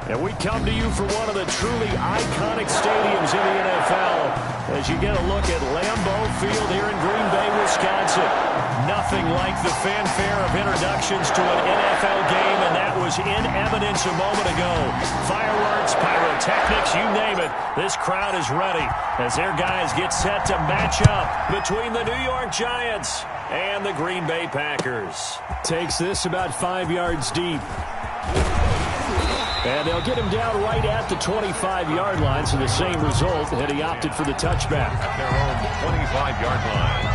And we come to you from one of the truly iconic stadiums in the NFL as you get a look at Lambeau Field here in Green Bay, Wisconsin. Nothing like the fanfare of introductions to an NFL game, and that was in evidence a moment ago. Fireworks, pyrotechnics, you name it. This crowd is ready as their guys get set to match up between the New York Giants and the Green Bay Packers. Takes this about 5 yards deep. And they'll get him down right at the 25-yard line, so the same result had he opted for the touchback. At their own 25-yard line.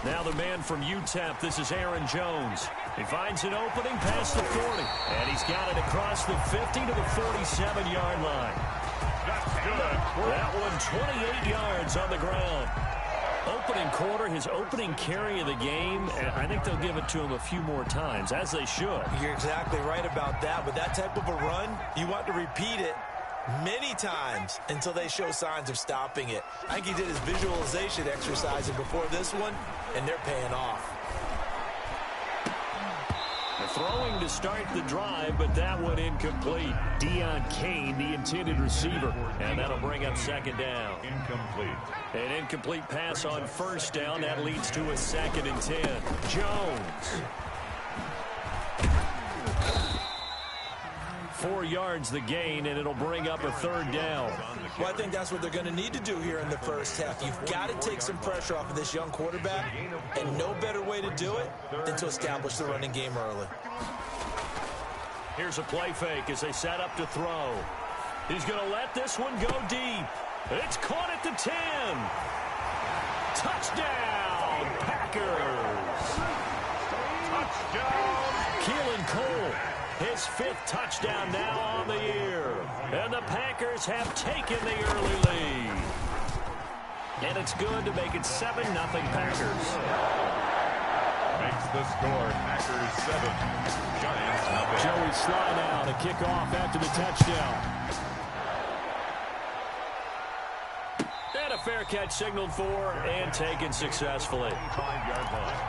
Now the man from UTEP, this is Aaron Jones. He finds an opening past the 40, and he's got it across the 50 to the 47-yard line. That's good. That one 28 yards on the ground. Opening quarter, his opening carry of the game, and I think they'll give it to him a few more times, as they should. You're exactly right about that. With that type of a run, you want to repeat it many times until they show signs of stopping it. I think he did his visualization exercise before this one, and they're paying off. Throwing to start the drive, but that one incomplete. Deon Cain, the intended receiver, and that'll bring up second down. Incomplete. An incomplete pass on first down. That leads to a 2nd and 10. Jones. 4 yards the gain, and it'll bring up a 3rd down. Well, I think that's what they're going to need to do here in the first half. You've got to take some pressure off of this young quarterback, and no better way to do it than to establish the running game early. Here's a play fake as they set up to throw. He's going to let this one go deep. It's caught at the 10. Touchdown, Packers. Touchdown. Keelan Cole, his 5th touchdown now on the year. And the Packers have taken the early lead. And it's good to make it 7-0 Packers. Makes the score Packers 7, Giants nothing. Joey Sly now to kick off after the touchdown. And a fair catch signaled for and taken successfully. 25-yard line.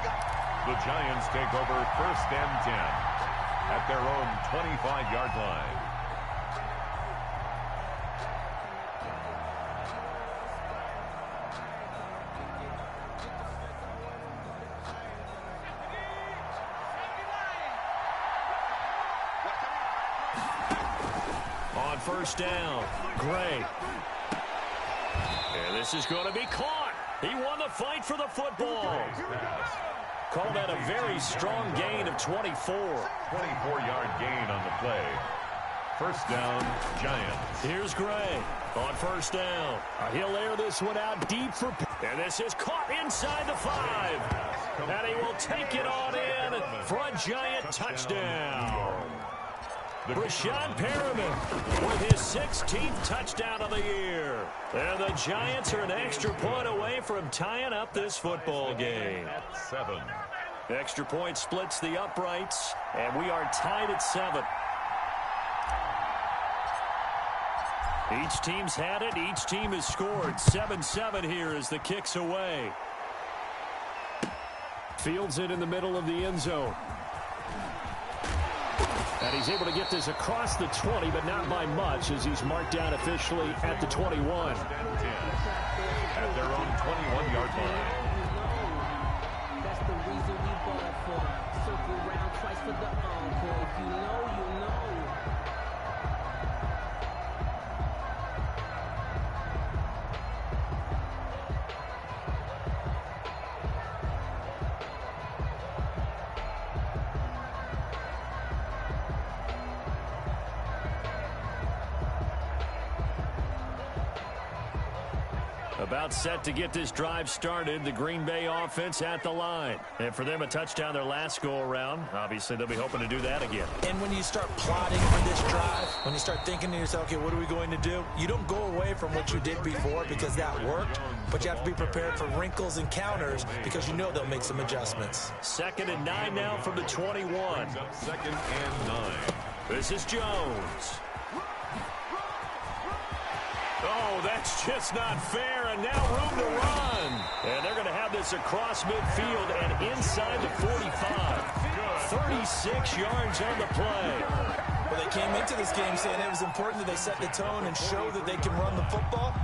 The Giants take over 1st and 10 at their own 25-yard line. On first down, Gray. And this is going to be caught. He won the fight for the football. Call that a very strong gain of 24. 24-yard gain on the play. First down, Giants. Here's Gray on first down. He'll air this one out deep for... And this is caught inside the 5. And he will take it on in for a Giant touchdown. Breshad Perriman with his 16th touchdown of the year. And the Giants are an extra point away from tying up this football game. At 7. Extra point splits the uprights, and we are tied at 7. Each team's had it. Each team has scored. 7-7 here as the kick's away. Fields it in the middle of the end zone. And he's able to get this across the 20, but not by much, as he's marked down officially at the 21. At their own 21-yard line. That's the reason we bought for. Circle round twice for the encore. If you know, you know. About set to get this drive started. The Green Bay offense at the line. And for them, a touchdown their last go-around. Obviously, they'll be hoping to do that again. And when you start plotting for this drive, when you start thinking to yourself, okay, what are we going to do? You don't go away from what you did before because that worked, but you have to be prepared for wrinkles and counters because you know they'll make some adjustments. 2nd and 9 now from the 21. 2nd and 9. This is Jones. Oh, that's just not fair, and now room to run. And they're going to have this across midfield and inside the 45. 36 yards on the play. Well, they came into this game saying it was important that they set the tone and show that they can run the football.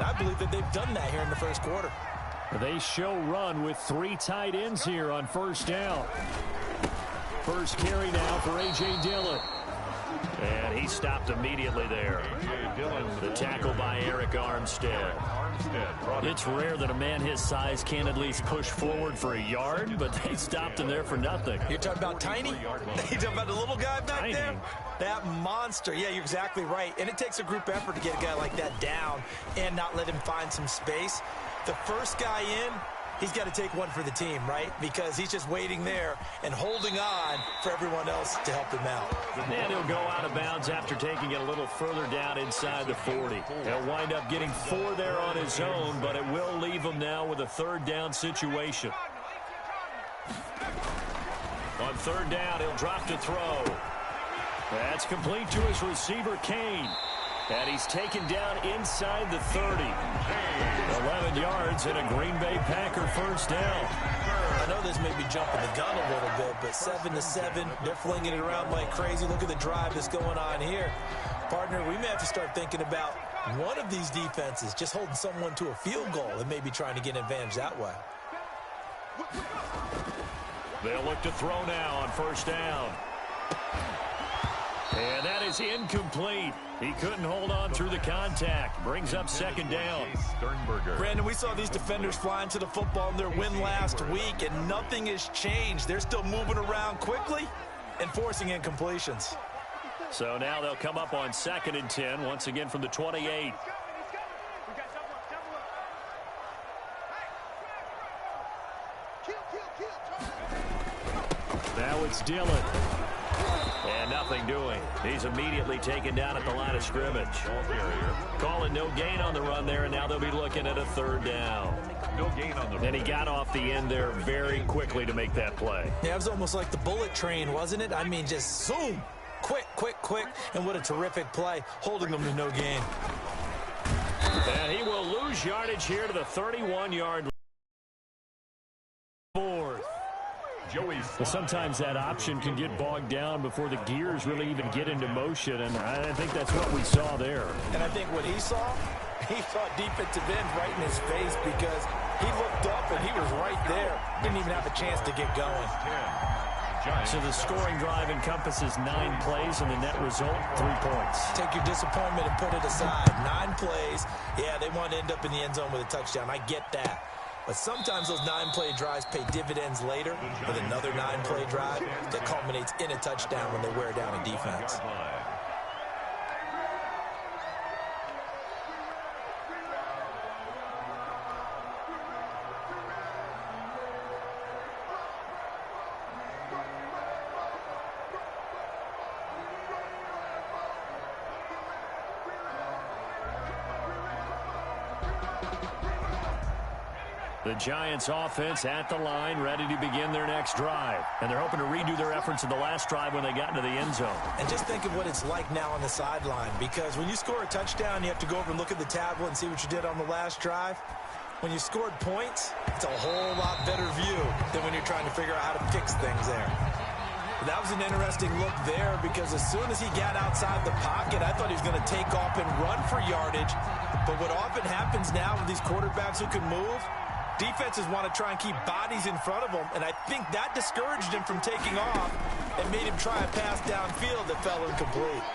I believe that they've done that here in the first quarter. They show run with 3 tight ends here on first down. First carry now for A.J. Dillon. And he stopped immediately there. The tackle by Eric Armstead. It's rare that a man his size can at least push forward for a yard, but they stopped him there for nothing. You're talking about Tiny? You're talking about the little guy back there? That monster. Yeah, you're exactly right. And it takes a group effort to get a guy like that down and not let him find some space. The first guy in, he's got to take one for the team, right? Because he's just waiting there and holding on for everyone else to help him out. And he'll go out of bounds after taking it a little further down inside the 40. He'll wind up getting 4 there on his own, but it will leave him now with a 3rd down situation. On 3rd down, he'll drop to throw. That's complete to his receiver, Kane. And he's taken down inside the 30. 11 yards and a Green Bay Packer first down. I know this may be jumping the gun a little bit, but 7-7, they're flinging it around like crazy. Look at the drive that's going on here. Partner, we may have to start thinking about one of these defenses just holding someone to a field goal and maybe trying to get an advantage that way. They'll look to throw now on first down. And that is incomplete. He couldn't hold on through the contact. Brings up 2nd down. Sternberger. Brandon, we saw these defenders flying to the football in their win last week, and nothing has changed. They're still moving around quickly and forcing incompletions. So now they'll come up on 2nd and 10, once again from the 28. Now it's Dillon. And nothing doing. He's immediately taken down at the line of scrimmage. Calling no gain on the run there, and now they'll be looking at a 3rd down. No gain on the run. And he got off the end there very quickly to make that play. Yeah, it was almost like the bullet train, wasn't it? I mean, just zoom. Quick, quick, quick. And what a terrific play, holding them to no gain. And he will lose yardage here to the 31-yard line. Well, sometimes that option can get bogged down before the gears really even get into motion, and I think that's what we saw there. And I think what he saw defensive end right in his face because he looked up and he was right there. Didn't even have a chance to get going. So the scoring drive encompasses 9 plays, and the net result, 3 points. Take your disappointment and put it aside. 9 plays. Yeah, they want to end up in the end zone with a touchdown. I get that. But sometimes those 9-play drives pay dividends later with another 9-play drive that culminates in a touchdown when they wear down a defense. The Giants offense at the line, ready to begin their next drive. And they're hoping to redo their efforts in the last drive when they got into the end zone. And just think of what it's like now on the sideline, because when you score a touchdown, you have to go over and look at the tablet and see what you did on the last drive. When you scored points, it's a whole lot better view than when you're trying to figure out how to fix things there. But that was an interesting look there, because as soon as he got outside the pocket, I thought he was going to take off and run for yardage. But what often happens now with these quarterbacks who can move, defenses want to try and keep bodies in front of them, and I think that discouraged him from taking off and made him try a pass downfield that fell incomplete.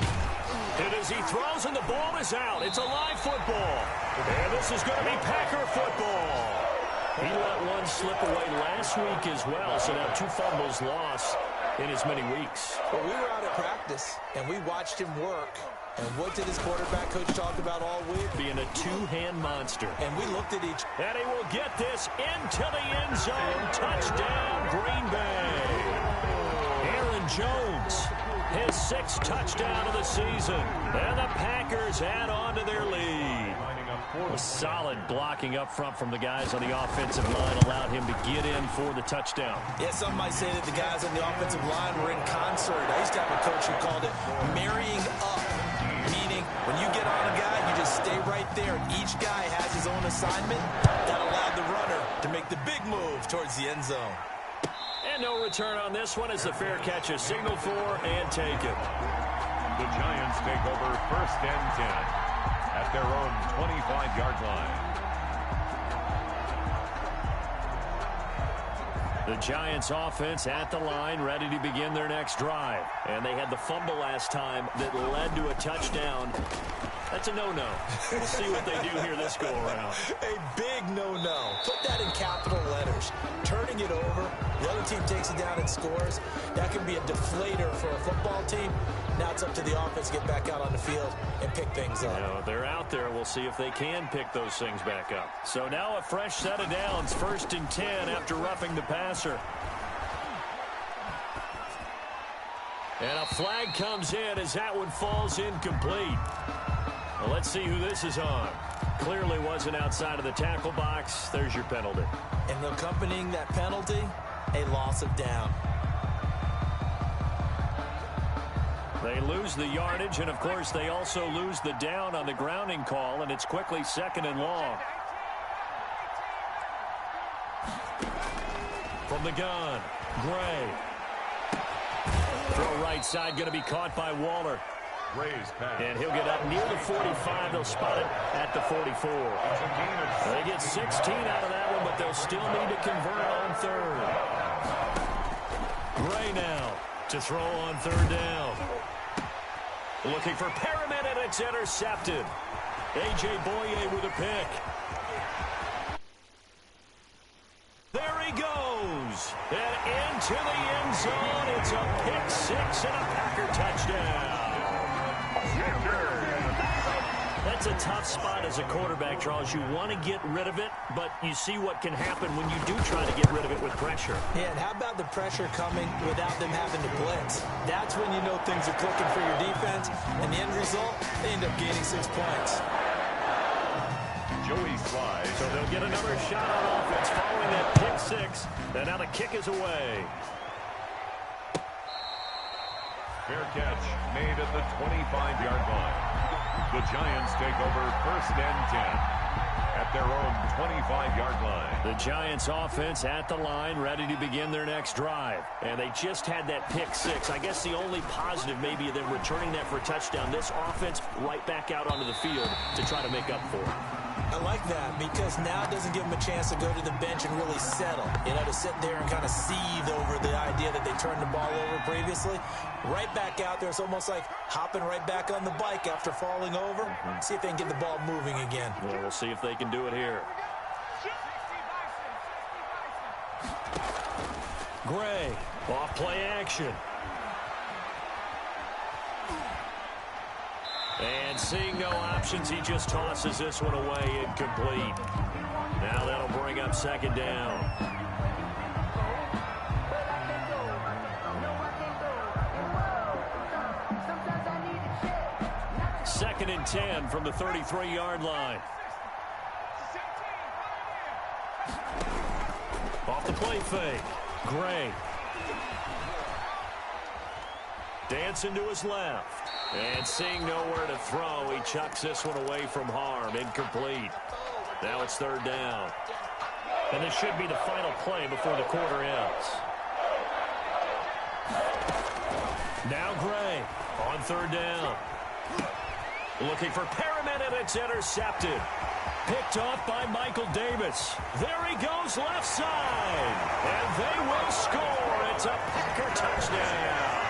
And as he throws and the ball is out, it's a live football. And this is going to be Packer football. He let one slip away last week as well, so now 2 fumbles lost in as many weeks. Well, we were out at practice, and we watched him work, And what did his quarterback coach talk about all week? Being a two-hand monster. And we looked at each. And he will get this into the end zone. Touchdown, Green Bay. Aaron Jones, his 6th touchdown of the season. And the Packers add on to their lead. A solid blocking up front from the guys on the offensive line allowed him to get in for the touchdown. Yeah, some might say that the guys on the offensive line were in concert. I used to have a coach who called it marrying up, meaning when you get on a guy, you just stay right there. Each guy has his own assignment. That allowed the runner to make the big move towards the end zone. And no return on this one as the fair catch is signaled for and taken. The Giants take over 1st and 10. At their own 25-yard line. The Giants offense at the line, ready to begin their next drive. And they had the fumble last time that led to a touchdown. That's a no-no. We'll see what they do here this go-around. A big no-no. Put that in capital letters. Turning it over, the other team takes it down and scores. That can be a deflator for a football team. Now it's up to the offense to get back out on the field and pick things up. You know, they're out there. We'll see if they can pick those things back up. So now a fresh set of downs, 1st and 10 after roughing the passer. And a flag comes in as that one falls incomplete. Well, let's see who this is on. Clearly wasn't outside of the tackle box. There's your penalty. And accompanying that penalty, a loss of down. They lose the yardage, and, of course, they also lose the down on the grounding call, and it's quickly 2nd and long. From the gun, Gray. Throw right side, going to be caught by Waller. Gray's pass. And he'll get up near the 45. They'll spot it at the 44. They get 16 out of that one, but they'll still need to convert on 3rd. Gray now to throw on 3rd down. Looking for Perriman, and it's intercepted. A.J. Boye with a pick. There he goes. And into the end zone. It's a pick 6 and a Packer touchdown. That's a tough spot as a quarterback, Charles. You want to get rid of it, but you see what can happen when you do try to get rid of it with pressure. Yeah, and how about the pressure coming without them having to blitz? That's when you know things are clicking for your defense, and the end result, they end up gaining 6 points. Joey slides. So they'll get another shot on offense following that pick 6, and now the kick is away. Fair catch made at the 25-yard line. The Giants take over 1st and 10 at their own 25-yard line. The Giants offense at the line, ready to begin their next drive. And they just had that pick 6. I guess the only positive maybe them returning that for a touchdown. This offense right back out onto the field to try to make up for it. I like that because now it doesn't give them a chance to go to the bench and really settle. You know, to sit there and kind of seethe over the idea that they turned the ball over previously. Right back out there. It's almost like hopping right back on the bike after falling over. See if they can get the ball moving again. Well, we'll see if they can do it here. Gray, off play action. And seeing no options, he just tosses this one away incomplete. Now that'll bring up 2nd down. Second and 10 from the 33-yard line. Off the play fake. Gray. Dancing to his left. And seeing nowhere to throw, he chucks this one away from harm. Incomplete. Now it's 3rd down. And this should be the final play before the quarter ends. Now Gray on 3rd down. Looking for Perriman, and it's intercepted. Picked off by Michael Davis. There he goes left side. And they will score. It's a Packer touchdown.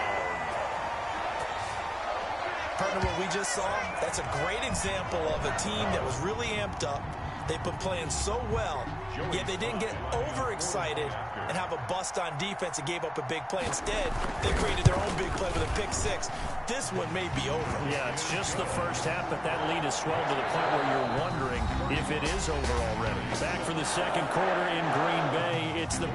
Partner, what we just saw, that's a great example of a team that was really amped up. They've been playing so well, yet they didn't get over overexcited and have a bust on defense and gave up a big play. Instead, they created their own big play with a pick six. This one may be over. Yeah, it's just the first half, but that lead has swelled to the point where you're wondering if it is over already. Back for the second quarter in Green Bay. It's the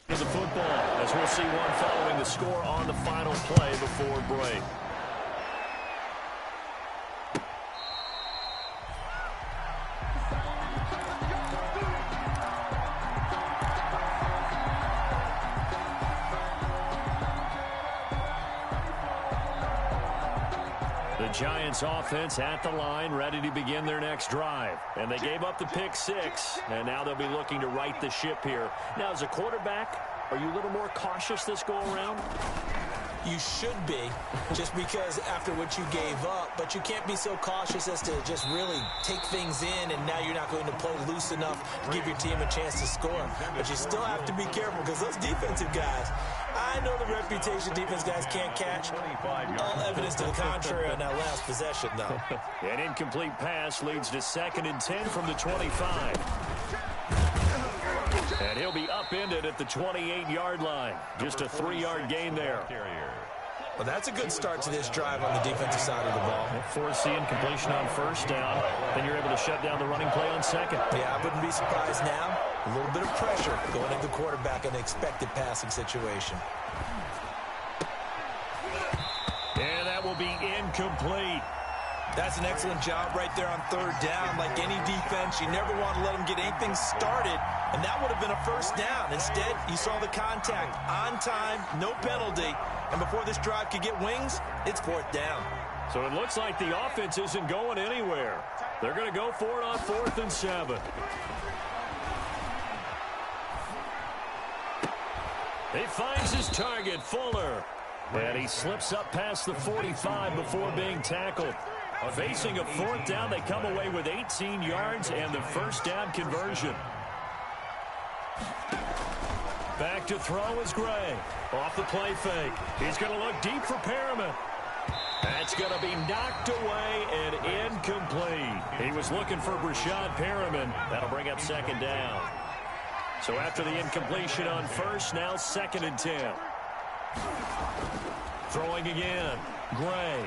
football, as we'll see one following the score on the final play before break. The Giants offense at the line, ready to begin their next drive. And they gave up the pick six, and now they'll be looking to right the ship here. Now, as a quarterback, are you a little more cautious this go-around? You should be, just because after what you gave up, but you can't be so cautious as to just really take things in, and now you're not going to play loose enough to give your team a chance to score. But you still have to be careful, because those defensive guys, I know the reputation defense guys can't catch. All evidence to the contrary on that last possession, though. An incomplete pass leads to 2nd and 10 from the 25. And he'll be upended at the 28-yard line. Just a 3-yard gain there. Well, that's a good start to this drive on the defensive side of the ball. Force the incompletion on first down. Then you're able to shut down the running play on second. Yeah, I wouldn't be surprised now. A little bit of pressure going into the quarterback in an expected passing situation. And that will be incomplete. That's an excellent job right there on third down. Like any defense, you never want to let them get anything started, and that would have been a first down. Instead, you saw the contact on time, no penalty, and before this drive could get wings, it's 4th down. So it looks like the offense isn't going anywhere. They're going to go for it on 4th and 7. He finds his target, Fuller. And he slips up past the 45 before being tackled. Facing a 4th down, they come away with 18 yards and the first down conversion. Back to throw is Gray. Off the play fake. He's going to look deep for Perriman. That's going to be knocked away and incomplete. He was looking for Brashad Perriman. That'll bring up 2nd down. So after the incompletion on first, now 2nd and 10. Throwing again. Gray.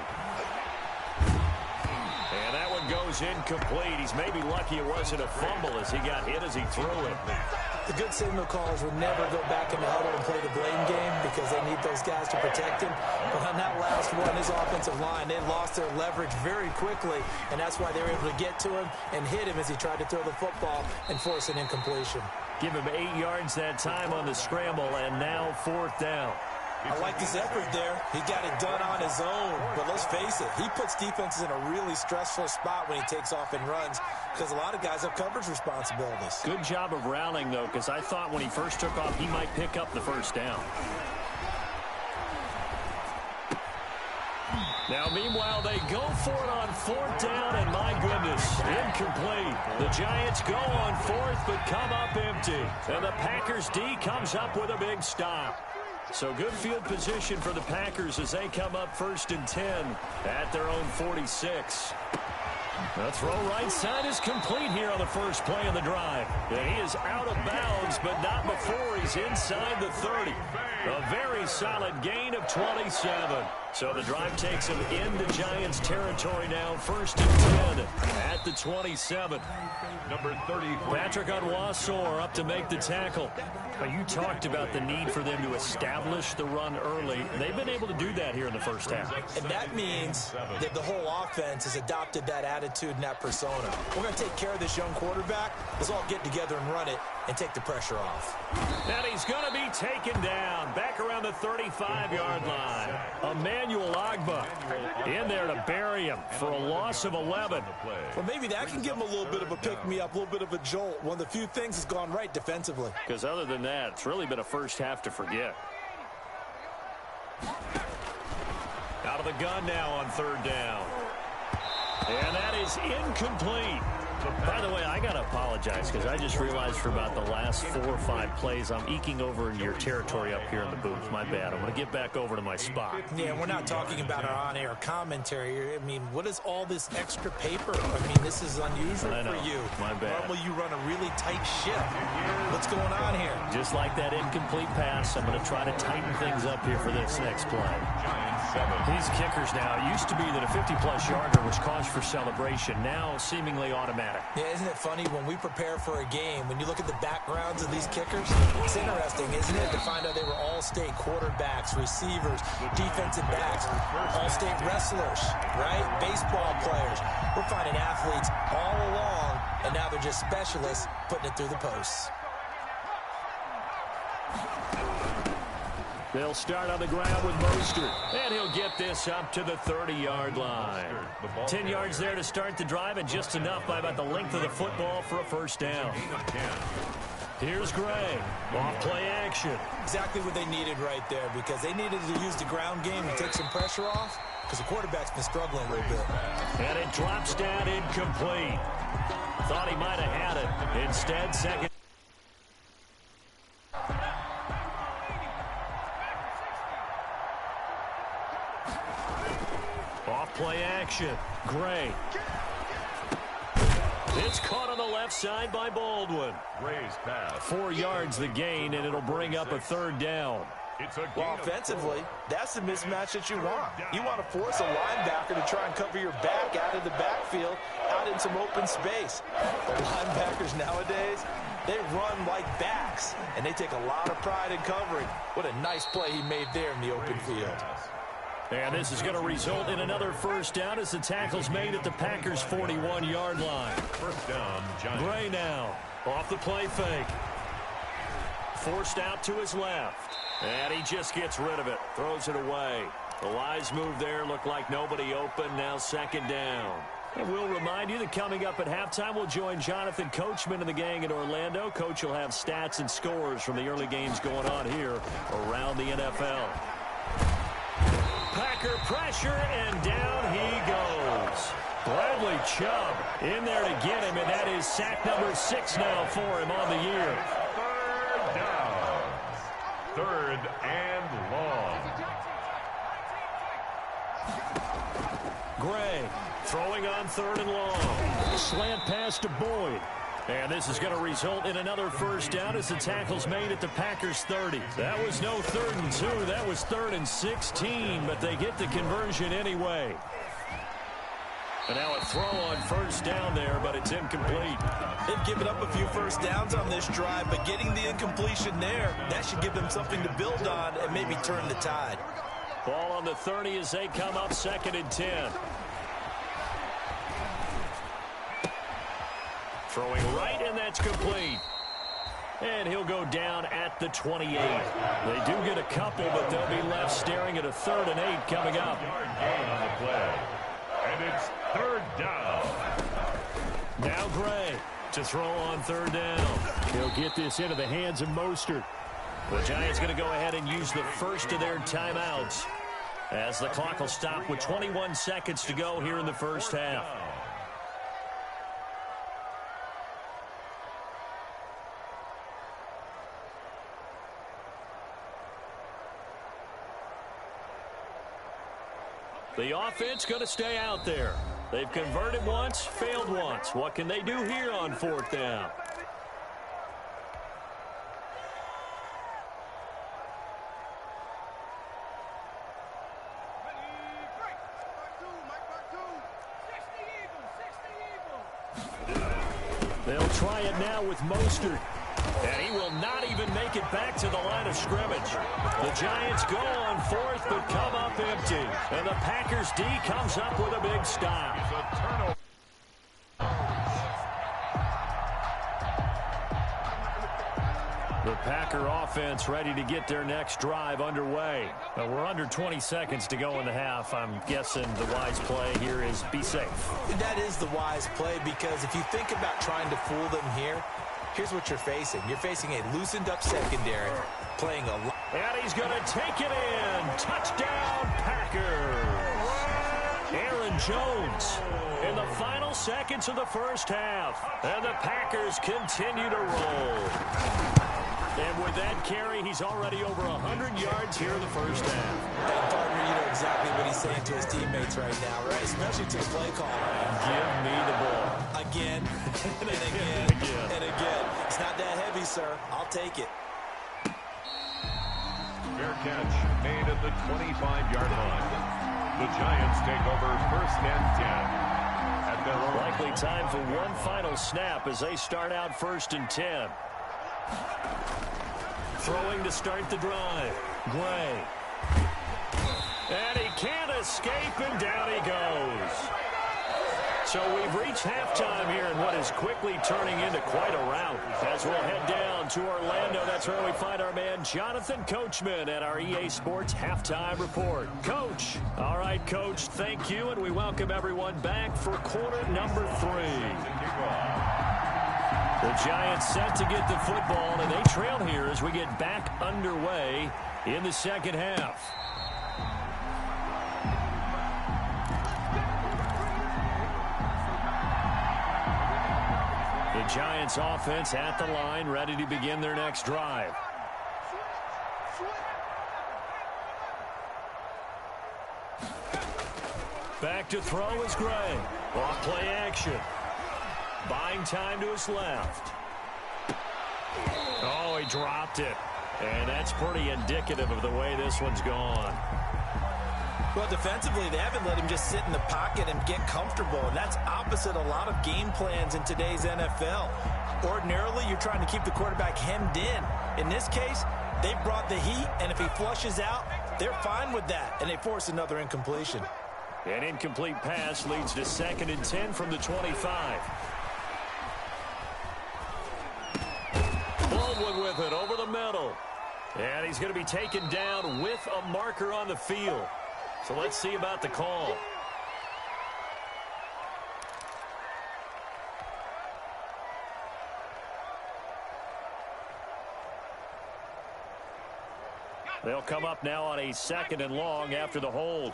And that one goes incomplete. He's maybe lucky it wasn't a fumble as he got hit as he threw it. The good signal callers would never go back in the huddle and play the blame game because they need those guys to protect him. But on that last one, his offensive line, they lost their leverage very quickly, and that's why they were able to get to him and hit him as he tried to throw the football and force an incompletion. Give him 8 yards that time on the scramble, and now 4th down. I like his effort there. He got it done on his own. But let's face it, he puts defenses in a really stressful spot when he takes off and runs because a lot of guys have coverage responsibilities. Good job of rallying, though, because I thought when he first took off, he might pick up the first down. Now, meanwhile, they go for it on 4th down, and my goodness, incomplete. The Giants go on 4th, but come up empty. And the Packers D comes up with a big stop. So good field position for the Packers as they come up 1st and 10 at their own 46. The throw right side is complete here on the first play of the drive. And he is out of bounds, but not before he's inside the 30. A very solid gain of 27. So the drive takes him into Giants territory now, 1st and 10 at the 27. Number 33. Patrick Onwuasor up to make the tackle. You talked about the need for them to establish the run early. They've been able to do that here in the first half. And that means that the whole offense has adopted that attitude and that persona. We're going to take care of this young quarterback. Let's all get together and run it and take the pressure off. And he's going to be taken down back around the 35-yard line. Emmanuel Ogbah in there to bury him for a loss of 11. Well, maybe that can give him a little bit of a pick-me-up, a little bit of a jolt. One of the few things that's gone right defensively. Because other than that, it's really been a first half to forget. Out of the gun now on 3rd down. And that is incomplete. By the way, I got to apologize because I just realized for about the last 4 or 5 plays, I'm eking over into your territory up here in the booth. My bad. I'm going to get back over to my spot. Yeah, we're not talking about our on-air commentary here. I mean, what is all this extra paper? I mean, this is unusual for you. My bad. Normally you run a really tight ship. What's going on here? Just like that incomplete pass, I'm going to try to tighten things up here for this next play. These kickers now, it used to be that a 50-plus yarder was cause for celebration. Now, seemingly automatic. Yeah, isn't it funny when we prepare for a game, when you look at the backgrounds of these kickers, it's interesting, isn't it, to find out they were all-state quarterbacks, receivers, defensive backs, all-state wrestlers, right? Baseball players. We're finding athletes all along, and now they're just specialists putting it through the posts. They'll start on the ground with Mostert, and he'll get this up to the 30-yard line. 10 yards there to start the drive, and just enough by about the length of the football for a first down. Here's Gray. Off play action. Exactly what they needed right there, because they needed to use the ground game and take some pressure off, because the quarterback's been struggling a little bit. And it drops down incomplete. Thought he might have had it. Instead, second. Play action. Gray. It's caught on the left side by Baldwin. Gray's pass. 4 yards the gain, and it'll bring up a third down. Well, offensively, that's the mismatch that you want. You want to force a linebacker to try and cover your back out of the backfield, out in some open space. The linebackers nowadays, they run like backs, and they take a lot of pride in covering. What a nice play he made there in the open field. And this is going to result in another first down as the tackle's made at the Packers' 41-yard line. First down, Giants. Gray now off the play fake. Forced out to his left. And he just gets rid of it. Throws it away. The wise move there. Looked like nobody open. Now second down. And we'll remind you that coming up at halftime, we'll join Jonathan Coachman and the gang in Orlando. Coach will have stats and scores from the early games going on here around the NFL. Packer pressure, and down he goes. Bradley Chubb in there to get him, and that is sack number 6 now for him on the year. Third down. Third and long. Gray throwing on 3rd and long. Slant pass to Boyd. And this is going to result in another first down as the tackle's made at the Packers' 30. That was no 3rd and 2. That was 3rd and 16, but they get the conversion anyway. And now a throw on first down there, but it's incomplete. They've given up a few first downs on this drive, but getting the incompletion there, that should give them something to build on and maybe turn the tide. Ball on the 30 as they come up 2nd and 10. Throwing right, and that's complete. And he'll go down at the 28. They do get a couple, but they'll be left staring at a 3rd and 8 coming up. Yard gain on the play. And it's third down. Now Gray to throw on 3rd down. He'll get this into the hands of Mostert. The Giants going to go ahead and use the first of their timeouts as the clock will stop with 21 seconds to go here in the first half. The offense going to stay out there. They've converted once, failed once. What can they do here on 4th down? They'll try it now with Mostert. And he will not even make it back to the line of scrimmage. The Giants go on 4th, but come up empty. And the Packers D comes up with a big stop. It's a turnover. The Packer offense ready to get their next drive underway. We're under 20 seconds to go in the half. I'm guessing the wise play here is be safe. That is the wise play, because if you think about trying to fool them here, here's what you're facing. You're facing a loosened up secondary, playing a lot. And he's going to take it in. Touchdown, Packers. Aaron Jones in the final seconds of the first half. And the Packers continue to roll. And with that carry, he's already over 100 yards here in the first half. And partner, you know exactly what he's saying to his teammates right now, right? Especially to the play caller. Give me the ball. Again, and again, and again. It's not that heavy, sir. I'll take it. Fair catch made at the 25-yard line. The Giants take over first and 10 at their own. Likely time for one final snap as they start out first and 10. Throwing to start the drive. Gray. And he can't escape, and down he goes. So we've reached halftime here in what is quickly turning into quite a rout. As we'll head down to Orlando, that's where we find our man Jonathan Coachman at our EA Sports Halftime Report. Coach. All right, Coach, thank you, and we welcome everyone back for quarter number 3. The Giants set to get the football, and they trail here as we get back underway in the second half. The Giants offense at the line, ready to begin their next drive. Back to throw is Gray. Off play action. Buying time to his left. Oh, he dropped it. And that's pretty indicative of the way this one's gone. Well, defensively, they haven't let him just sit in the pocket and get comfortable, and that's opposite a lot of game plans in today's NFL. Ordinarily, you're trying to keep the quarterback hemmed in. In this case, they brought the heat, and if he flushes out, they're fine with that, and they force another incompletion. An incomplete pass leads to 2nd and 10 from the 25. Baldwin with it over the middle. And he's going to be taken down with a marker on the field. So let's see about the call. They'll come up now on a 2nd and long after the hold.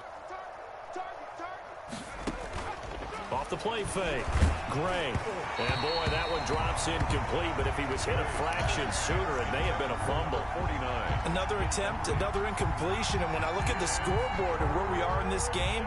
Off the play fake. Gray. And boy, that one drops incomplete, but if he was hit a fraction sooner, it may have been a fumble. 49. Another attempt, another incompletion, and when I look at the scoreboard and where we are in this game,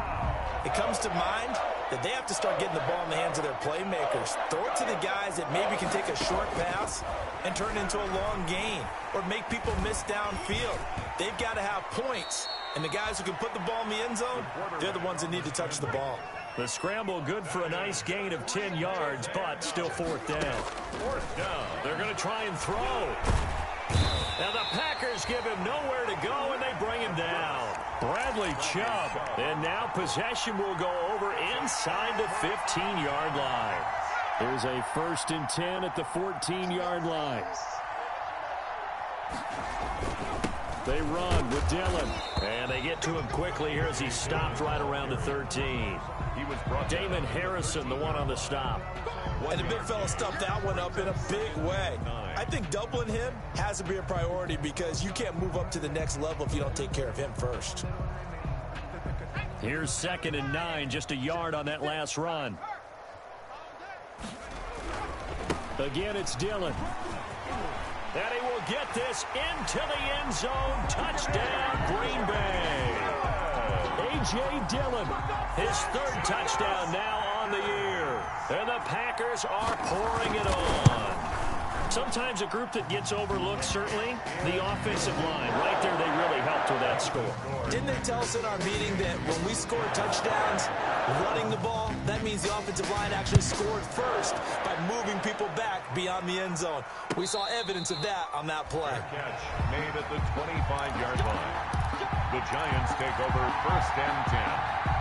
it comes to mind that they have to start getting the ball in the hands of their playmakers. Throw it to the guys that maybe can take a short pass and turn it into a long gain or make people miss downfield. They've got to have points, and the guys who can put the ball in the end zone, they're the ones that need to touch the ball. The scramble good for a nice gain of 10 yards, but still 4th down. 4th down. They're going to try and throw. Now the Packers give him nowhere to go, and they bring him down. Bradley Chubb. And now possession will go over inside the 15-yard line. Here's a 1st and 10 at the 14-yard line. They run with Dillon. And they get to him quickly here as he stopped right around the 13. He was brought down. Damon Harrison, the one on the stop. And the big fella stuffed that one up in a big way. I think doubling him has to be a priority because you can't move up to the next level if you don't take care of him first. Here's 2nd and 9, just a yard on that last run. Again, it's Dillon. And he will get this into the end zone. Touchdown, Green Bay. A.J. Dillon, his 3rd touchdown now on the year. And the Packers are pouring it on. Sometimes a group that gets overlooked, certainly, the offensive line. Right there, they really helped with that score. Didn't they tell us in our meeting that when we score touchdowns running the ball, that means the offensive line actually scored first by moving people back beyond the end zone? We saw evidence of that on that play. Catch made at the 25-yard line. The Giants take over 1st and 10.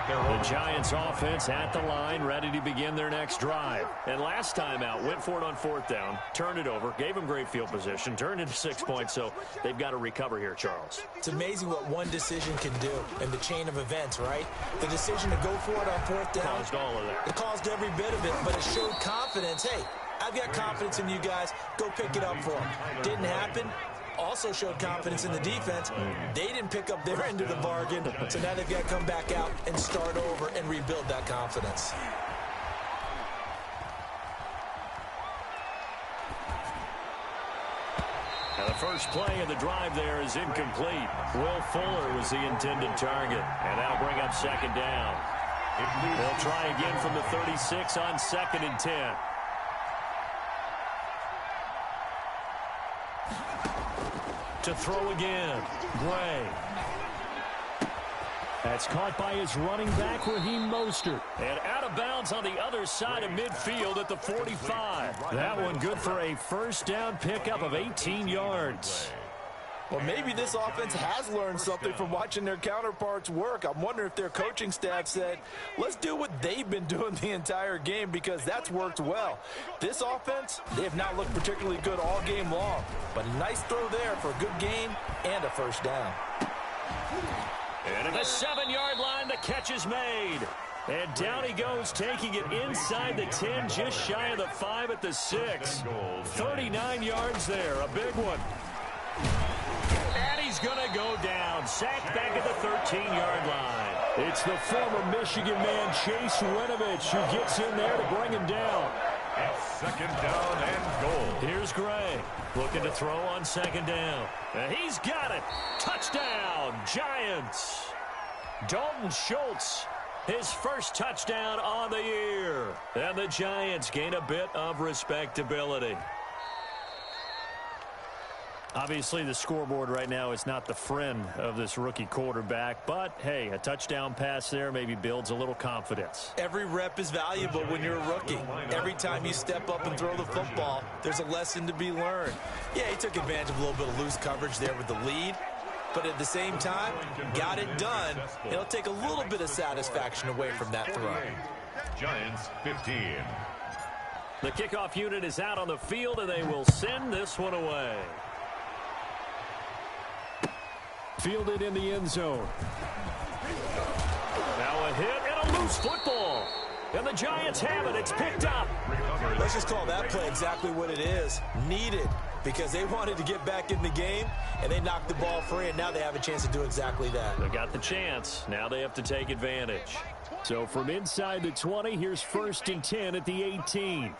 The Giants offense at the line, ready to begin their next drive. And last time out, went for it on 4th down, turned it over, gave them great field position, turned into 6 points, so they've got to recover here, Charles. It's amazing what one decision can do in the chain of events, right? The decision to go for it on 4th down. Caused all of that. It caused every bit of it, but it showed confidence. Hey, I've got confidence in you guys. Go pick it up for them. Didn't happen. also showed confidence in the defense. They didn't pick up their end of the bargain, so now they've got to come back out and start over and rebuild that confidence. Now the first play of the drive there is incomplete. Will Fuller was the intended target, and that'll bring up second down. They'll try again from the 36 on 2nd and 10. To throw again, Gray. That's caught by his running back, Raheem Mostert. And out of bounds on the other side of midfield at the 45. That one good for a first down pickup of 18 yards. Well, maybe this offense has learned something from watching their counterparts work. I'm wondering if their coaching staff said, let's do what they've been doing the entire game, because that's worked well. This offense, they have not looked particularly good all game long. But a nice throw there for a good gain and a first down. And at the 7-yard line, the catch is made. And down he goes, taking it inside the 10, just shy of the 5 at the 6. 39 yards there, a big one. And he's going to go down. Sacked back at the 13-yard line. It's the former Michigan man, Chase Winovich, who gets in there to bring him down. It's 2nd down and goal. Here's Gray, looking to throw on 2nd down. And he's got it. Touchdown, Giants. Dalton Schultz, his first touchdown on the year. And the Giants gain a bit of respectability. Obviously, the scoreboard right now is not the friend of this rookie quarterback. But, hey, a touchdown pass there maybe builds a little confidence. Every rep is valuable when you're a rookie. Every time you step up and throw the football, there's a lesson to be learned. Yeah, he took advantage of a little bit of loose coverage there with the lead. But at the same time, got it done. It'll take a little bit of satisfaction away from that throw. Giants 15. The kickoff unit is out on the field, and they will send this one away. Fielded in the end zone. Now a hit and a loose football. And the Giants have it. It's picked up. Let's just call that play exactly what it is. Needed, because they wanted to get back in the game, and they knocked the ball free, and now they have a chance to do exactly that. They got the chance. Now they have to take advantage. So from inside the 20, here's 1st and 10 at the 18.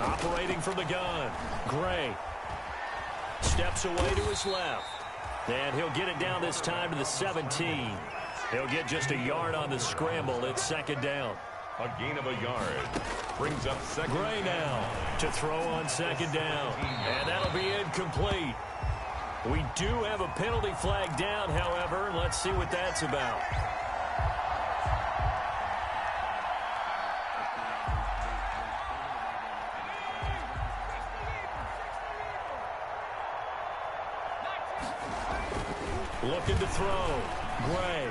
Operating from the gun, Gray. Steps away to his left. And he'll get it down this time to the 17. He'll get just a yard on the scramble. It's 2nd down. A gain of a yard. Brings up 2nd. Gray now to throw on 2nd down. And that'll be incomplete. We do have a penalty flag down, however. Let's see what that's about. Looking to throw. Gray.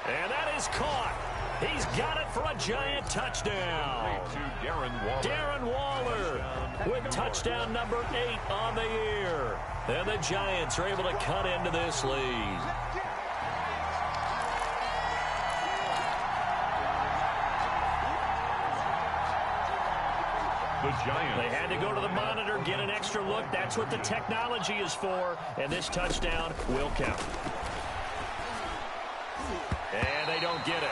And that is caught. He's got it for a Giant touchdown. To Darren Waller. Darren Waller with touchdown number 8 on the year. And the Giants are able to cut into this lead. The Giants. They had to go to the monitor, get an extra look. That's what the technology is for. And this touchdown will count. And they don't get it.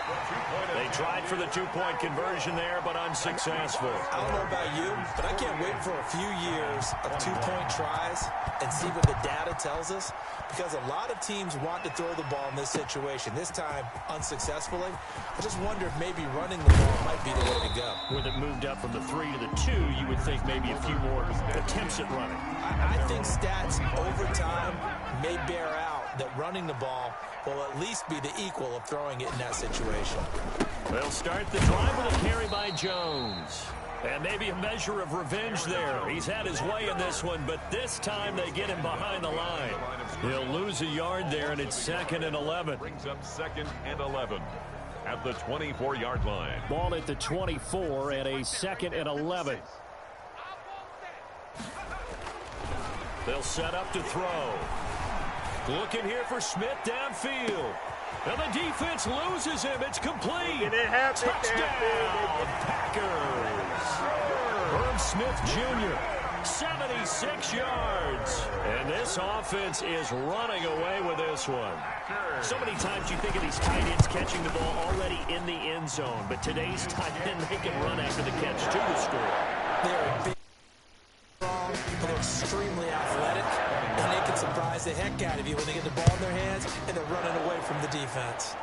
They tried for the 2-point conversion there, but unsuccessful. I don't know about you, but I can't wait for a few years of 2-point tries and see what the data tells us, because a lot of teams want to throw the ball in this situation. This time, unsuccessfully. I just wonder if maybe running the ball might be the way to go. With it moved up from the 3 to the 2, you would think maybe a few more attempts at running. I think stats over time may bear out that running the ball will at least be the equal of throwing it in that situation. They'll start the drive with a carry by Jones. And maybe a measure of revenge there. He's had his way in this one, but this time they get him behind the line. He'll lose a yard there, and it's 2nd and 11. Brings up 2nd and 11 at the 24-yard line. Ball at the 24 and a 2nd and 11. They'll set up to throw. Looking here for Smith downfield. And the defense loses him. It's complete. Touchdown, Packers. Herb Smith Jr. 76 yards. And this offense is running away with this one. So many times you think of these tight ends catching the ball already in the end zone. But today's tight end, they can run after the catch to the score. They're big, strong, but they're extremely athletic. And they can surprise the heck out of you when they get the ball in their hands and they're running away from the defense.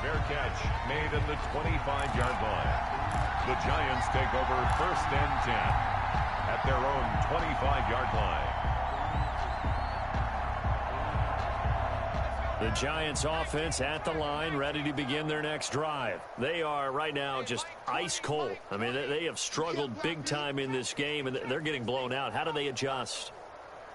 Fair catch made at the 25-yard line. The Giants take over 1st and 10 at their own 25-yard line. The Giants offense at the line, ready to begin their next drive. They are right now just ice cold. I mean, they have struggled big time in this game, and they're getting blown out. How do they adjust?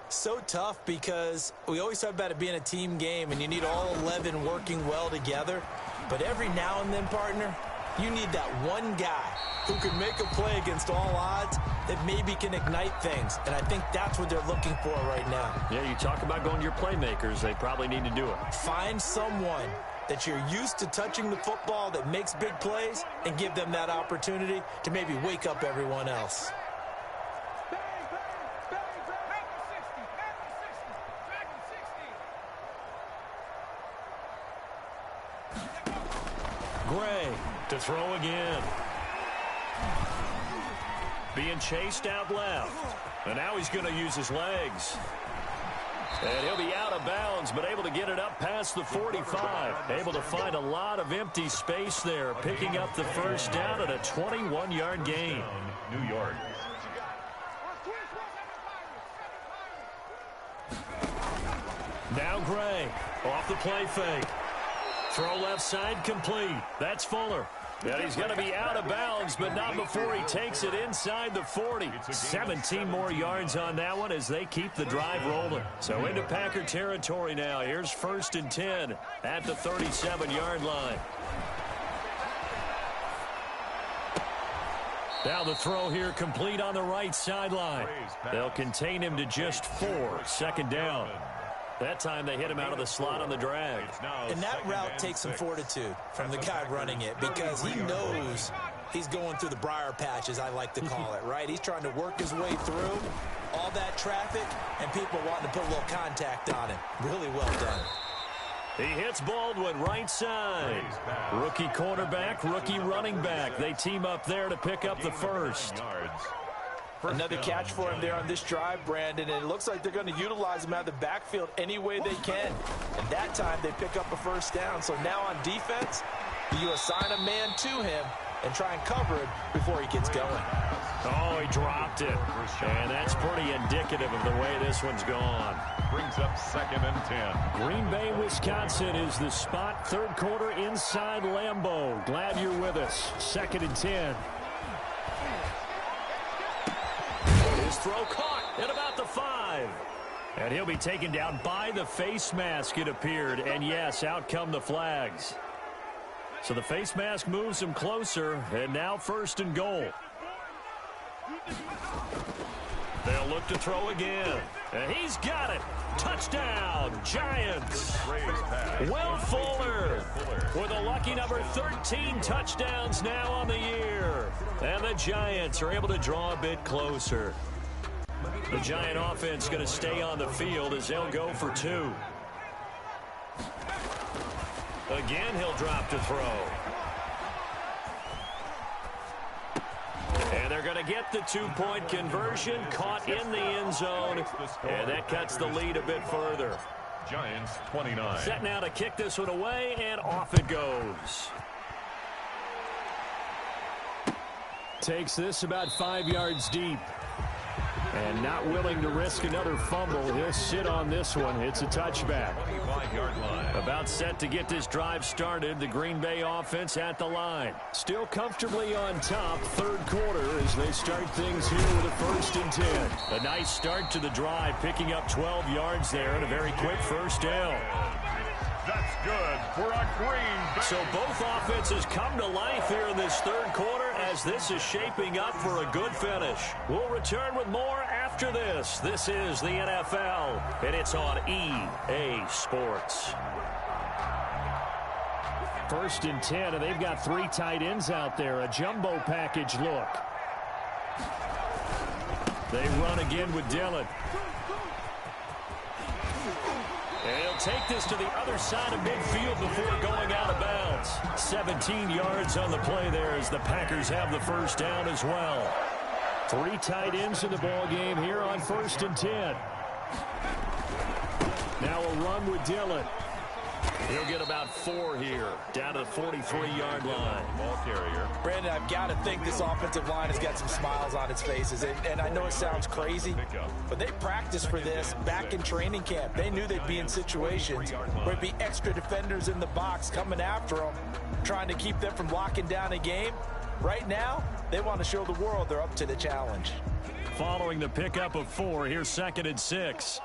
So tough because we always talk about it being a team game, and you need all 11 working well together. But every now and then, partner, you need that one guy who can make a play against all odds that maybe can ignite things. And I think that's what they're looking for right now. Yeah, you talk about going to your playmakers. They probably need to do it. Find someone that you're used to touching the football that makes big plays and give them that opportunity to maybe wake up everyone else. Gray to throw again. Being chased out left. And now he's going to use his legs. And he'll be out of bounds, but able to get it up past the 45. Able to find a lot of empty space there, picking up the first down at a 21-yard gain. New York. Now Gray off the play fake. Throw left side complete. That's Fuller. And he's going to be out of bounds, but not before he takes it inside the 40. 17 more yards on that one as they keep the drive rolling. So into Packer territory now. Here's 1st and 10 at the 37-yard line. Now the throw here complete on the right sideline. They'll contain him to just 4. 2nd down. That time they hit him out of the slot on the drag. And that route takes some fortitude from the guy running it because he knows he's going through the briar patch, as I like to call it, right? He's trying to work his way through all that traffic and people wanting to put a little contact on him. Really well done. He hits Baldwin right side. Rookie quarterback, rookie running back. They team up there to pick up the first. Another catch for him there on this drive, Brandon, and it looks like they're going to utilize him out of the backfield any way they can. And that time they pick up a first down. So now on defense, you assign a man to him and try and cover it before he gets going. Oh, he dropped it. And that's pretty indicative of the way this one's gone. Brings up 2nd and 10. Green Bay, Wisconsin is the spot. 3rd quarter inside Lambeau. Glad you're with us. 2nd and 10. His throw caught at about the 5. And he'll be taken down by the face mask, it appeared. And yes, out come the flags. So the face mask moves him closer, and now 1st and goal. They'll look to throw again. And he's got it. Touchdown, Giants. Will Fuller with a lucky number 13 touchdowns now on the year. And the Giants are able to draw a bit closer. The Giant offense going to stay on the field as they'll go for 2. Again, he'll drop to throw. And they're going to get the 2-point conversion, caught in the end zone, and that cuts the lead a bit further. Giants 29. Set now to kick this one away, and off it goes. Takes this about 5 yards deep. And not willing to risk another fumble. He'll sit on this one. It's a touchback. 25-yard line. About set to get this drive started. The Green Bay offense at the line. Still comfortably on top. 3rd quarter as they start things here with a 1st and 10. A nice start to the drive, picking up 12 yards there and a very quick first down. That's good for a Green Bay. So both offenses come to life here in this 3rd quarter as this is shaping up for a good finish. We'll return with more after this. This is the NFL, and it's on EA Sports. 1st and 10, and they've got 3 tight ends out there. A jumbo package look. They run again with Dillon. And he'll take this to the other side of midfield before going out of bounds. 17 yards on the play there as the Packers have the first down as well. 3 tight ends in the ball game here on 1st and 10. Now a run with Dillon. He'll get about 4 here, down to the 43-yard line. Ball carrier. Brandon, I've got to think this offensive line has got some smiles on its faces. And I know it sounds crazy, but they practiced for this back in training camp. They knew they'd be in situations where it'd be extra defenders in the box coming after them, trying to keep them from locking down a game. Right now, they want to show the world they're up to the challenge. Following the pickup of 4, here's 2nd and 6.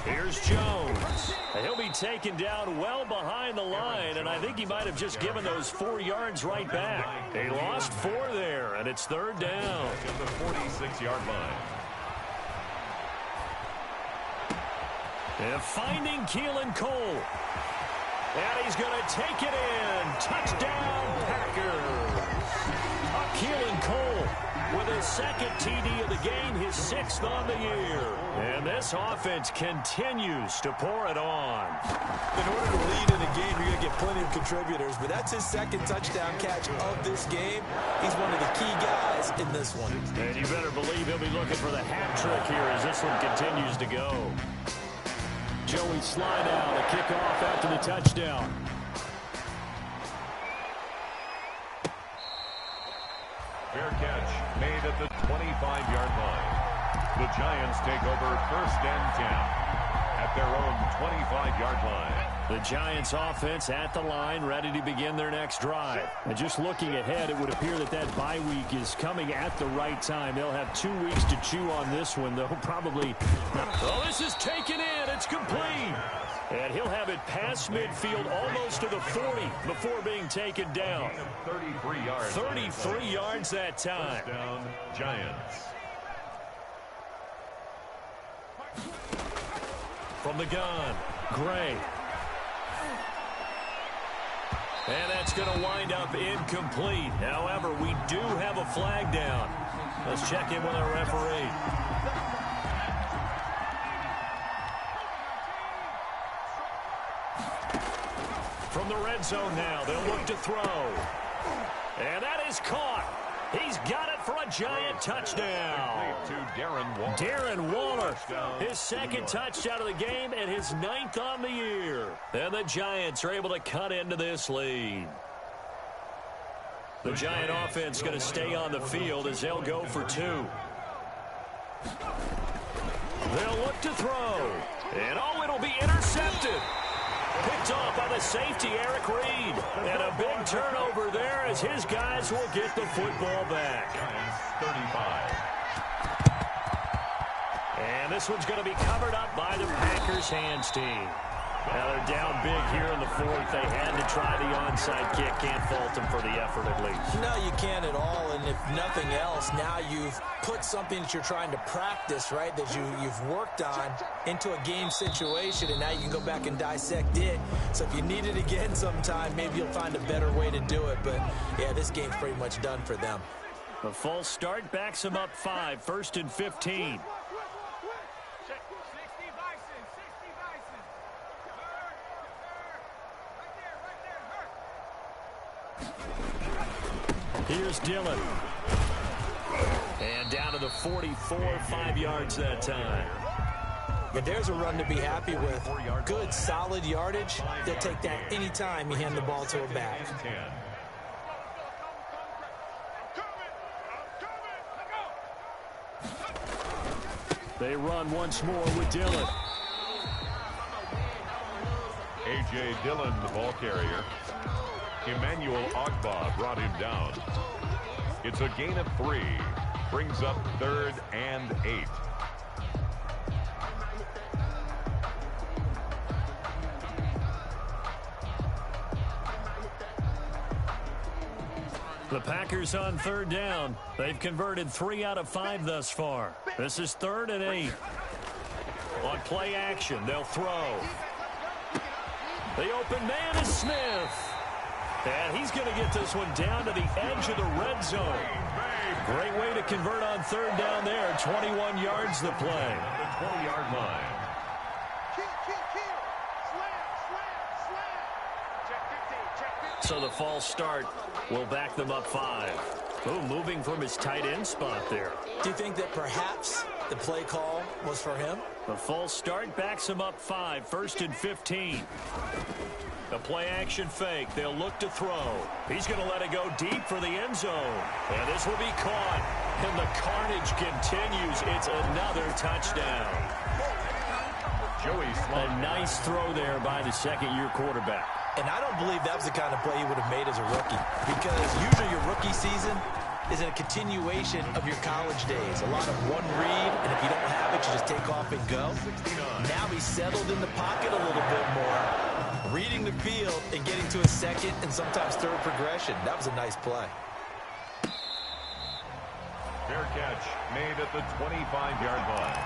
Here's Jones. He'll be taken down well behind the line, and I think he might have just given those 4 yards right back. They lost 4 there, and it's 3rd down. At the 46-yard line. And finding Keelan Cole. And he's going to take it in. Touchdown, Packers. Keelan Cole with his 2nd TD of the game, his 6th on the year. And this offense continues to pour it on. In order to lead in a game, you're going to get plenty of contributors, but that's his 2nd touchdown catch of this game. He's one of the key guys in this one. And you better believe he'll be looking for the hat trick here as this one continues to go. Joey slide out, a kickoff after the touchdown. Fair catch made at the 25-yard line. The Giants take over 1st and 10 at their own 25-yard line. The Giants offense at the line, ready to begin their next drive. And just looking ahead, it would appear that that bye week is coming at the right time. They'll have 2 weeks to chew on this one, though probably not. Oh, this is taken in. It's complete. And he'll have it past midfield almost to the 40 before being taken down. 33 yards. 33 yards that time. First down, Giants. From the gun, Gray. And that's going to wind up incomplete. However, we do have a flag down. Let's check in with our referee. From the red zone now, they'll look to throw. And that is caught. He's got it for a Giant touchdown. To Darren Waller. Darren Waller, his 2nd touchdown of the game and his 9th on the year. And the Giants are able to cut into this lead. The Giant offense going to stay on the field as they'll go for 2. They'll look to throw. And oh, it'll be intercepted. Picked off by the safety, Eric Reed. And a big turnover there as his guys will get the football back. 35. And this one's going to be covered up by the Packers hands team. Now they're down big here in the 4th. They had to try the onside kick. Can't fault them for the effort at least. No, you can't at all. And if nothing else, now you've put something that you're trying to practice, right, that you've worked on into a game situation, and now you can go back and dissect it. So if you need it again sometime, maybe you'll find a better way to do it. But, yeah, this game's pretty much done for them. A false start backs them up 5, 1st and 15. Here's Dillon. And down to the 44, 5 yards that time. But there's a run to be happy with. Good, solid yardage. They'll take that anytime you hand the ball to a back. They run once more with Dillon. A.J. Dillon, the ball carrier. Emmanuel Ogbah brought him down. It's a gain of 3. Brings up 3rd and 8. The Packers on 3rd down. They've converted 3 out of 5 thus far. This is 3rd and 8. On play action, they'll throw. The open man is Smith. And he's going to get this one down to the edge of the red zone. Great way to convert on third down there. 21 yards the play. The 20-yard line. So the false start will back them up 5. Oh, moving from his tight end spot there. Do you think that perhaps the play call was for him? The false start backs him up 5. 1st and 15. The play action fake. They'll look to throw. He's going to let it go deep for the end zone. And this will be caught. And the carnage continues. It's another touchdown. Joey Slaughter. A nice throw there by the second-year quarterback. And I don't believe that was the kind of play he would have made as a rookie. Because usually your rookie season is a continuation of your college days. A lot of one read, and if you don't have it, you just take off and go. 69. Now he's settled in the pocket a little bit more, reading the field and getting to a second and sometimes third progression. That was a nice play. Fair catch made at the 25-yard line.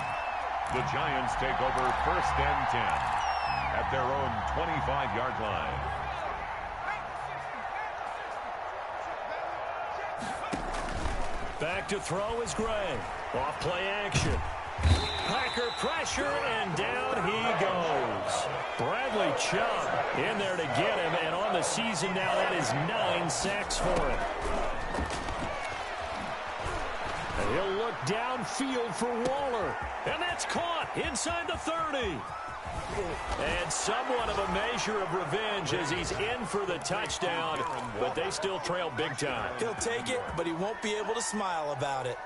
The Giants take over 1st and 10 at their own 25-yard line. Back to throw is Gray. Off play action. Packer pressure, and down he goes. Bradley Chubb in there to get him, and on the season now, that is 9 sacks for him. And he'll look downfield for Waller, and that's caught inside the 30. And somewhat of a measure of revenge as he's in for the touchdown, but they still trail big time. He'll take it, but he won't be able to smile about it.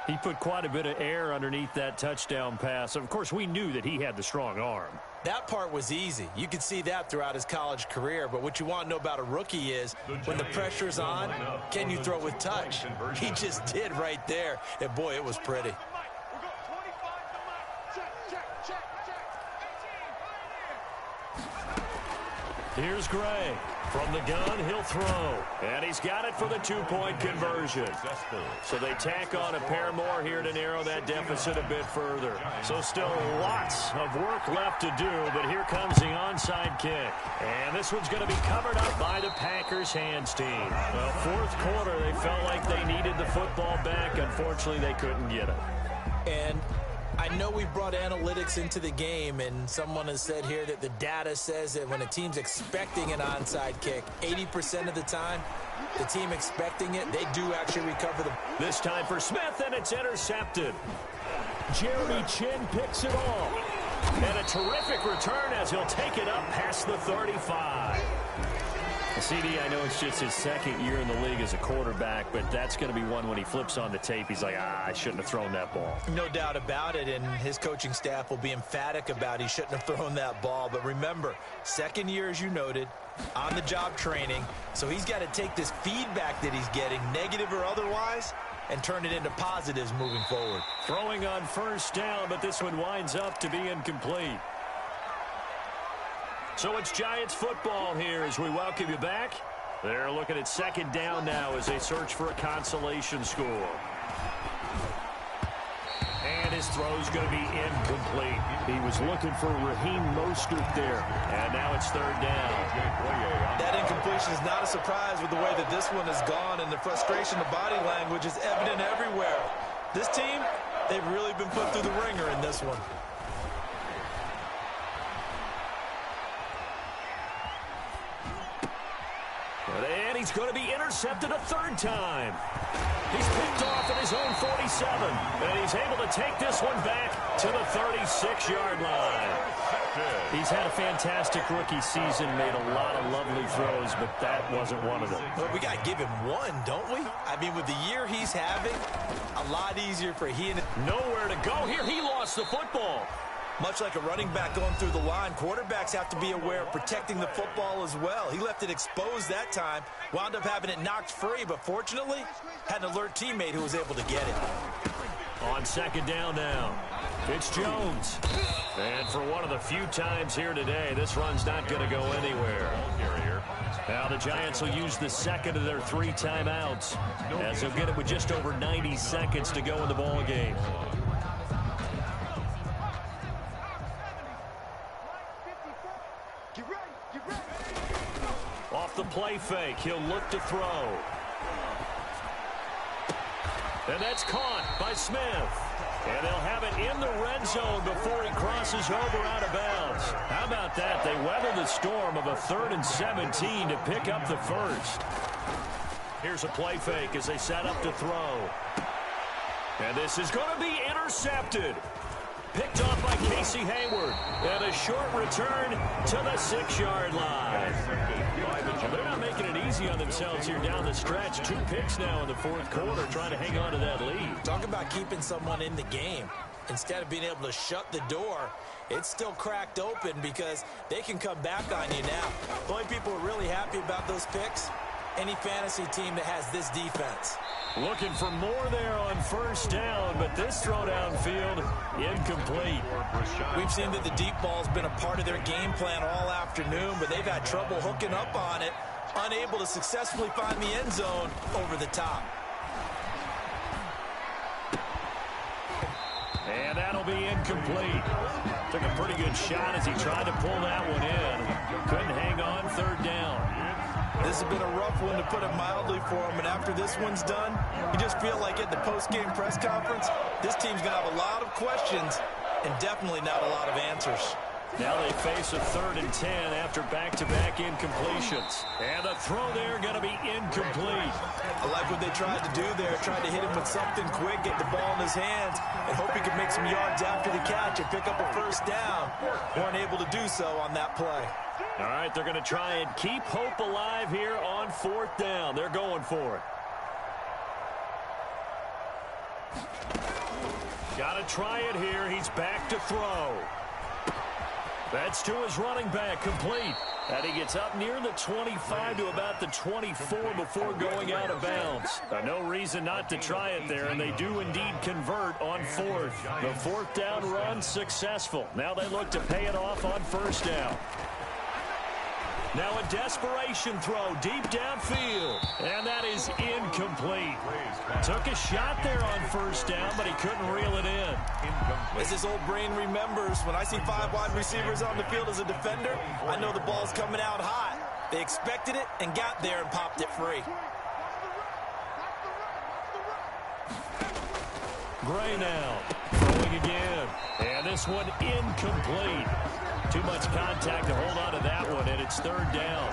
He put quite a bit of air underneath that touchdown pass. Of course, we knew that he had the strong arm. That part was easy. You could see that throughout his college career. But what you want to know about a rookie is when the pressure's on, can you throw with touch? He just did right there. And, boy, it was pretty. Here's Gray. From the gun, he'll throw. And he's got it for the 2-point conversion. So they tack on a pair more here to narrow that deficit a bit further. So still lots of work left to do, but here comes the onside kick. And this one's going to be covered up by the Packers hands team. Well, 4th quarter, they felt like they needed the football back. Unfortunately, they couldn't get it. And I know we brought analytics into the game, and someone has said here that the data says that when a team's expecting an onside kick, 80% of the time, the team expecting it, they do actually recover the... This time for Smith, and it's intercepted. Jeremy Chin picks it off. And a terrific return as he'll take it up past the 35. CD, I know it's just his 2nd year in the league as a quarterback, but that's going to be one when he flips on the tape. He's like, I shouldn't have thrown that ball. No doubt about it, and his coaching staff will be emphatic about he shouldn't have thrown that ball. But remember, 2nd year, as you noted, on-the-job training, so he's got to take this feedback that he's getting, negative or otherwise, and turn it into positives moving forward. Throwing on 1st down, but this one winds up to be incomplete. So it's Giants football here as we welcome you back. They're looking at 2nd down now as they search for a consolation score. And his throw's going to be incomplete. He was looking for Raheem Mostert there. And now it's 3rd down. That incompletion is not a surprise with the way that this one has gone, and the frustration, the body language is evident everywhere. This team, they've really been put through the ringer in this one. And he's going to be intercepted a 3rd time. He's picked off at his own 47. And he's able to take this one back to the 36-yard line. He's had a fantastic rookie season, made a lot of lovely throws, but that wasn't one of them. But we got to give him one, don't we? I mean, with the year he's having, a lot easier for he and... Nowhere to go here. He lost the football. Much like a running back going through the line, quarterbacks have to be aware of protecting the football as well. He left it exposed that time, wound up having it knocked free, but fortunately, had an alert teammate who was able to get it. On 2nd down now, it's Jones. And for one of the few times here today, this run's not going to go anywhere. Now the Giants will use the 2nd of their 3 timeouts, as they'll get it with just over 90 seconds to go in the ball game. play fake. He'll look to throw. And that's caught by Smith. And they'll have it in the red zone before he crosses over out of bounds. How about that? They weather the storm of a 3rd and 17 to pick up the first. Here's a play fake as they set up to throw. And this is going to be intercepted. Picked off by Casey Hayward. And a short return to the 6-yard line. They're not making it easy on themselves here down the stretch. 2 picks now in the 4th quarter, trying to hang on to that lead. Talk about keeping someone in the game. Instead of being able to shut the door, it's still cracked open because they can come back on you now. The only people who are really happy about those picks, any fantasy team that has this defense. Looking for more there on 1st down, but this throw downfield incomplete. We've seen that the deep ball's been a part of their game plan all afternoon, but they've had trouble hooking up on it, unable to successfully find the end zone over the top. And that'll be incomplete. Took a pretty good shot as he tried to pull that one in. Couldn't hang on 3rd down. This has been a rough one, to put it mildly, for him. And after this one's done, you just feel like at the post-game press conference, this team's going to have a lot of questions and definitely not a lot of answers. Now they face a 3rd and 10 after back-to-back incompletions. And the throw there going to be incomplete. I like what they tried to do there. Tried to hit him with something quick, get the ball in his hands, and hope he could make some yards after the catch and pick up a 1st down. Weren't able to do so on that play. All right, they're going to try and keep hope alive here on 4th down. They're going for it. Got to try it here. He's back to throw. That's to his running back, complete. And he gets up near the 25 to about the 24 before going out of bounds. No reason not to try it there, and they do indeed convert on 4th. The 4th down run successful. Now they look to pay it off on 1st down. Now a desperation throw deep downfield. And that is incomplete. Took a shot there on 1st down, but he couldn't reel it in. As his old brain remembers, when I see 5 wide receivers on the field as a defender, I know the ball's coming out hot. They expected it and got there and popped it free. Gray now throwing again. And this one incomplete. Too much contact to hold on to that one, and it's 3rd down.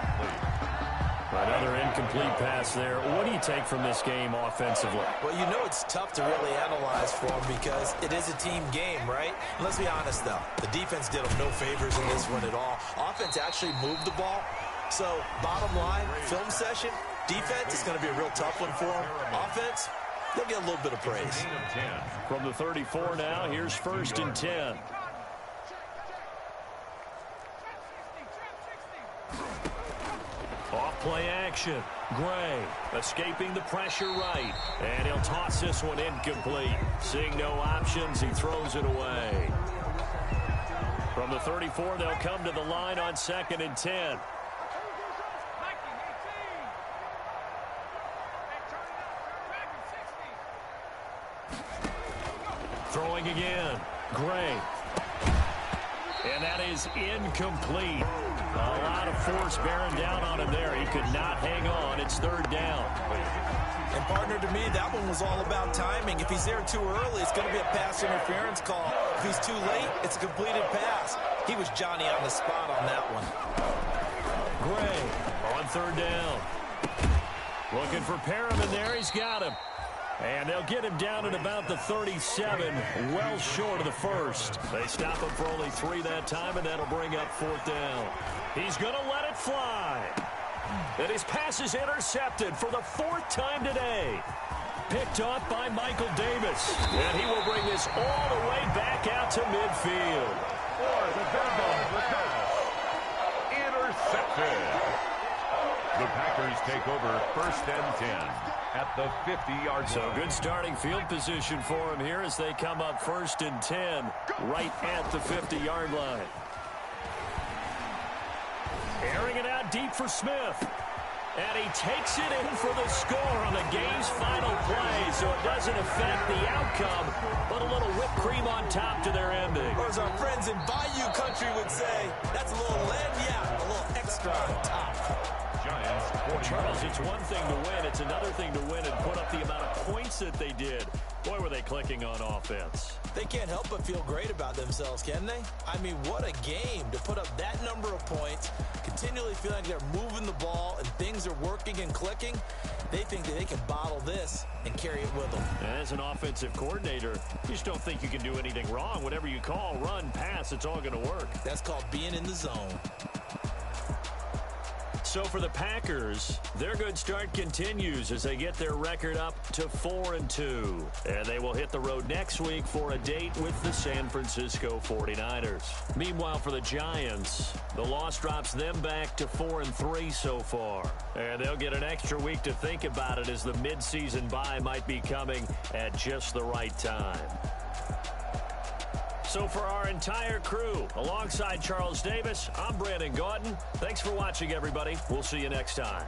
Another incomplete pass there. What do you take from this game offensively? Well, you know it's tough to really analyze for them because it is a team game, right? And let's be honest, though. The defense did them no favors in this one at all. Offense actually moved the ball. So, bottom line, film session, defense is going to be a real tough one for them. Offense, they'll get a little bit of praise. From the 34 now, here's 1st and 10. Off-play action. Gray escaping the pressure right. And he'll toss this one incomplete. Seeing no options, he throws it away. From the 34, they'll come to the line on 2nd and 10. Throwing again. Gray. And that is incomplete. A lot of force bearing down on him there. He could not hang on. It's 3rd down. And, partner, to me, that one was all about timing. If he's there too early, it's going to be a pass interference call. If he's too late, it's a completed pass. He was Johnny on the spot on that one. Gray on 3rd down. Looking for Perriman there. He's got him. And they'll get him down at about the 37, well short of the 1st. They stop him for only 3 that time, and that'll bring up 4th down. He's going to let it fly. And his pass is intercepted for the 4th time today. Picked off by Michael Davis. And he will bring this all the way back out to midfield. For the intercepted. The Packers take over 1st and 10 at the 50-yard line. So good starting field position for him here as they come up 1st and 10 right at the 50-yard line. Airing it out deep for Smith. And he takes it in for the score on the game's final play, so it doesn't affect the outcome, but a little whipped cream on top to their ending. Or as our friends in Bayou Country would say, that's a little lagniappe, a little extra on top. Giants Charles, it's one thing to win. It's another thing to win and put up the amount of points that they did. Boy, were they clicking on offense. They can't help but feel great about themselves, can they? I mean, what a game to put up that number of points, continually feeling like they're moving the ball and things are working and clicking. They think that they can bottle this and carry it with them. And as an offensive coordinator, you just don't think you can do anything wrong. Whatever you call, run, pass, it's all going to work. That's called being in the zone. So for the Packers, their good start continues as they get their record up to 4-2. And they will hit the road next week for a date with the San Francisco 49ers. Meanwhile, for the Giants, the loss drops them back to 4-3 so far. And they'll get an extra week to think about it as the midseason bye might be coming at just the right time. So for our entire crew, alongside Charles Davis, I'm Brandon Gaudin. Thanks for watching, everybody. We'll see you next time.